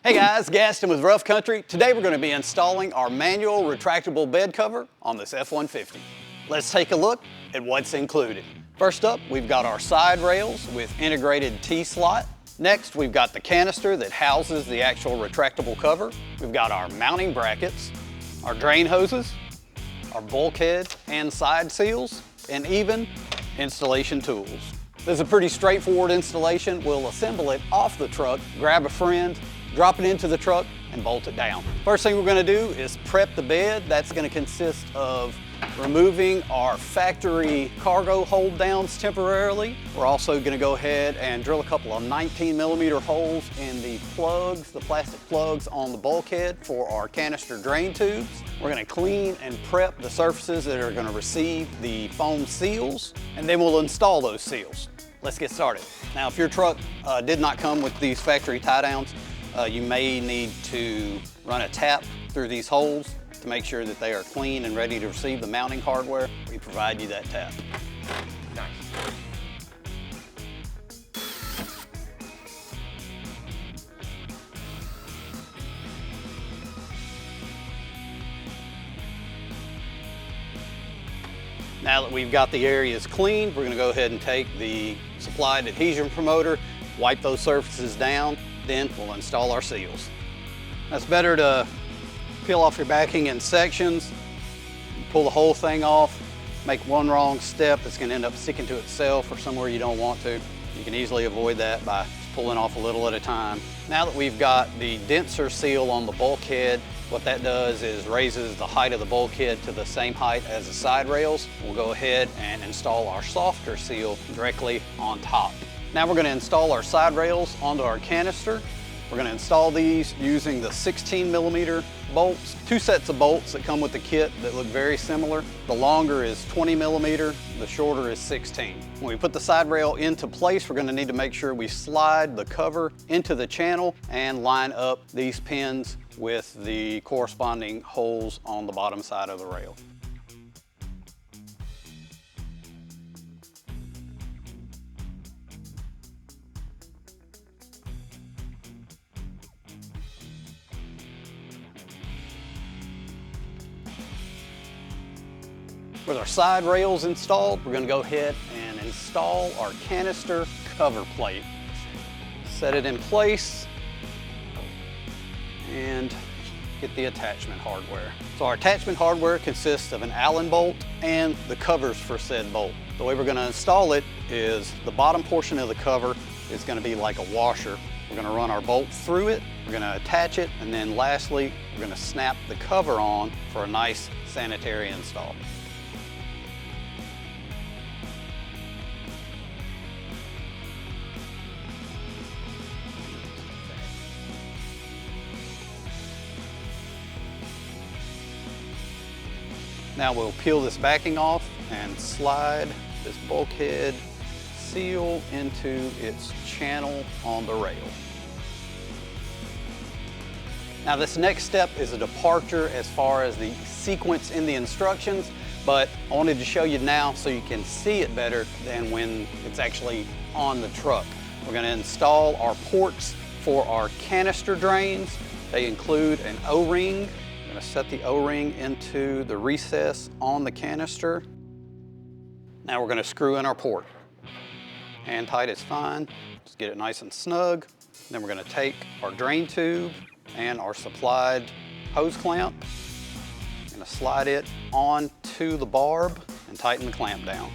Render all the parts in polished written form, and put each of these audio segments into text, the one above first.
Hey guys, Gaston with Rough Country. Today we're going to be installing our manual retractable bed cover on this F-150. Let's take a look at what's included. First up, we've got our side rails with integrated T-slot. Next, we've got the canister that houses the actual retractable cover. We've got our mounting brackets, our drain hoses, our bulkhead and side seals, and even installation tools. This is a pretty straightforward installation. We'll assemble it off the truck, grab a friend, drop it into the truck, and bolt it down. First thing we're gonna do is prep the bed. That's gonna consist of removing our factory cargo hold downs temporarily. We're also gonna go ahead and drill a couple of 19mm holes in the plugs, the plastic plugs on the bulkhead for our canister drain tubes. We're gonna clean and prep the surfaces that are gonna receive the foam seals, and then we'll install those seals. Let's get started. Now, if your truck did not come with these factory tie downs, you may need to run a tap through these holes to make sure that they are clean and ready to receive the mounting hardware. We provide you that tap. Nice. Now that we've got the areas cleaned, we're going to go ahead and take the supplied adhesion promoter, wipe those surfaces down, then we'll install our seals. It's better to peel off your backing in sections, pull the whole thing off. Make one wrong step, it's going to end up sticking to itself or somewhere you don't want to. You can easily avoid that by just pulling off a little at a time. Now that we've got the denser seal on the bulkhead, what that does is raises the height of the bulkhead to the same height as the side rails. We'll go ahead and install our softer seal directly on top. Now we're going to install our side rails onto our canister. We're going to install these using the 16mm bolts. Two sets of bolts that come with the kit that look very similar. The longer is 20mm, the shorter is 16. When we put the side rail into place, we're going to need to make sure we slide the cover into the channel and line up these pins with the corresponding holes on the bottom side of the rail. With our side rails installed, we're going to go ahead and install our canister cover plate. Set it in place and get the attachment hardware. So our attachment hardware consists of an Allen bolt and the covers for said bolt. The way we're going to install it is the bottom portion of the cover is going to be like a washer. We're going to run our bolt through it, we're going to attach it, and then lastly, we're going to snap the cover on for a nice sanitary install. Now we'll peel this backing off and slide this bulkhead seal into its channel on the rail. Now this next step is a departure as far as the sequence in the instructions, but I wanted to show you now so you can see it better than when it's actually on the truck. We're going to install our ports for our canister drains. They include an O-ring. I'm going to set the O-ring into the recess on the canister. Now we're going to screw in our port. Hand tight is fine. Just get it nice and snug. Then we're going to take our drain tube and our supplied hose clamp. I'm going to slide it onto the barb and tighten the clamp down.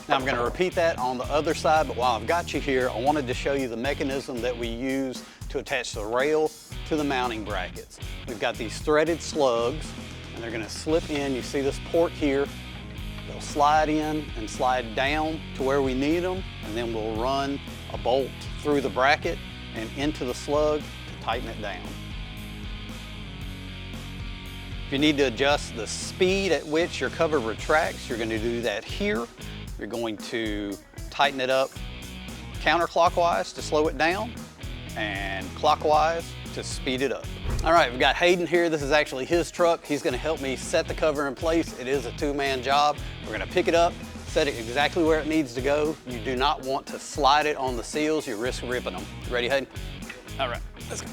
Now I'm going to repeat that on the other side, but while I've got you here, I wanted to show you the mechanism that we use to attach the rail to the mounting brackets. We've got these threaded slugs, and they're going to slip in. You see this port here. They'll slide in and slide down to where we need them, and then we'll run a bolt through the bracket and into the slug to tighten it down. If you need to adjust the speed at which your cover retracts, you're going to do that here. You're going to tighten it up counterclockwise to slow it down, and clockwise to speed it up. All right, we've got Hayden here. This is actually his truck. He's gonna help me set the cover in place. It is a two-man job. We're gonna pick it up, set it exactly where it needs to go. You do not want to slide it on the seals. You risk ripping them. You ready, Hayden? All right, let's go.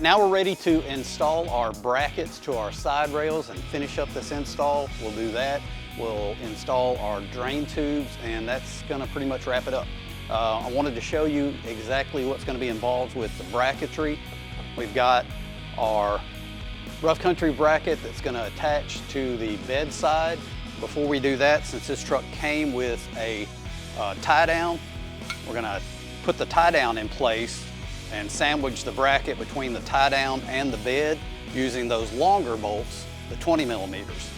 Now we're ready to install our brackets to our side rails and finish up this install. We'll do that. We'll install our drain tubes, and that's gonna pretty much wrap it up. I wanted to show you exactly what's gonna be involved with the bracketry. We've got our rough country bracket that's gonna attach to the bed side. Before we do that, since this truck came with a tie down, we're gonna put the tie down in place and sandwich the bracket between the tie down and the bed using those longer bolts, the 20 millimeters.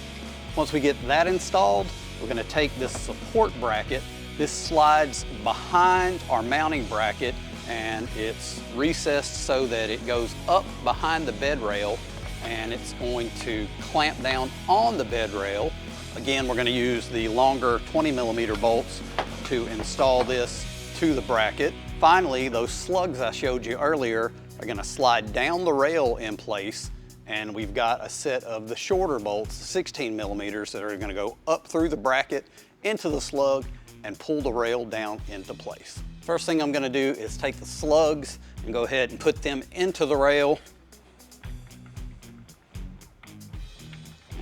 Once we get that installed, we're gonna take this support bracket. This slides behind our mounting bracket, and it's recessed so that it goes up behind the bed rail, and it's going to clamp down on the bed rail. Again, we're gonna use the longer 20 millimeter bolts to install this to the bracket. Finally, those slugs I showed you earlier are gonna slide down the rail in place, and we've got a set of the shorter bolts, 16 millimeters, that are gonna go up through the bracket into the slug and pull the rail down into place. First thing I'm gonna do is take the slugs and go ahead and put them into the rail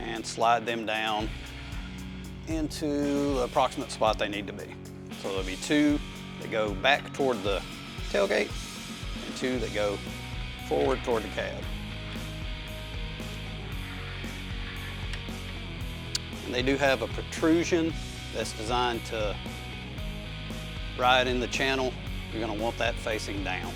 and slide them down into the approximate spot they need to be. So there'll be two that go back toward the tailgate and two that go forward toward the cab. And they do have a protrusion that's designed to ride in the channel. You're gonna want that facing down.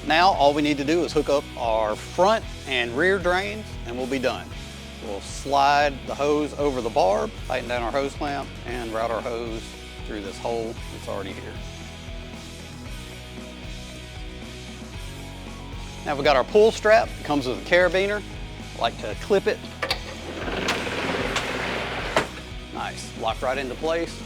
Now all we need to do is hook up our front and rear drains and we'll be done. We'll slide the hose over the barb, tighten down our hose clamp, and route our hose through this hole that's already here. Now we've got our pull strap. It comes with a carabiner. I like to clip it. Nice, lock right into place.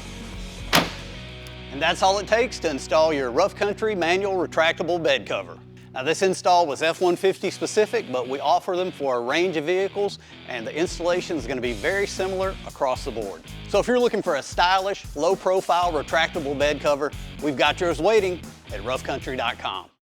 And that's all it takes to install your rough country manual retractable bed cover. Now this install was F-150 specific, but we offer them for a range of vehicles, and the installation is going to be very similar across the board. So if you're looking for a stylish, low profile retractable bed cover, we've got yours waiting at roughcountry.com.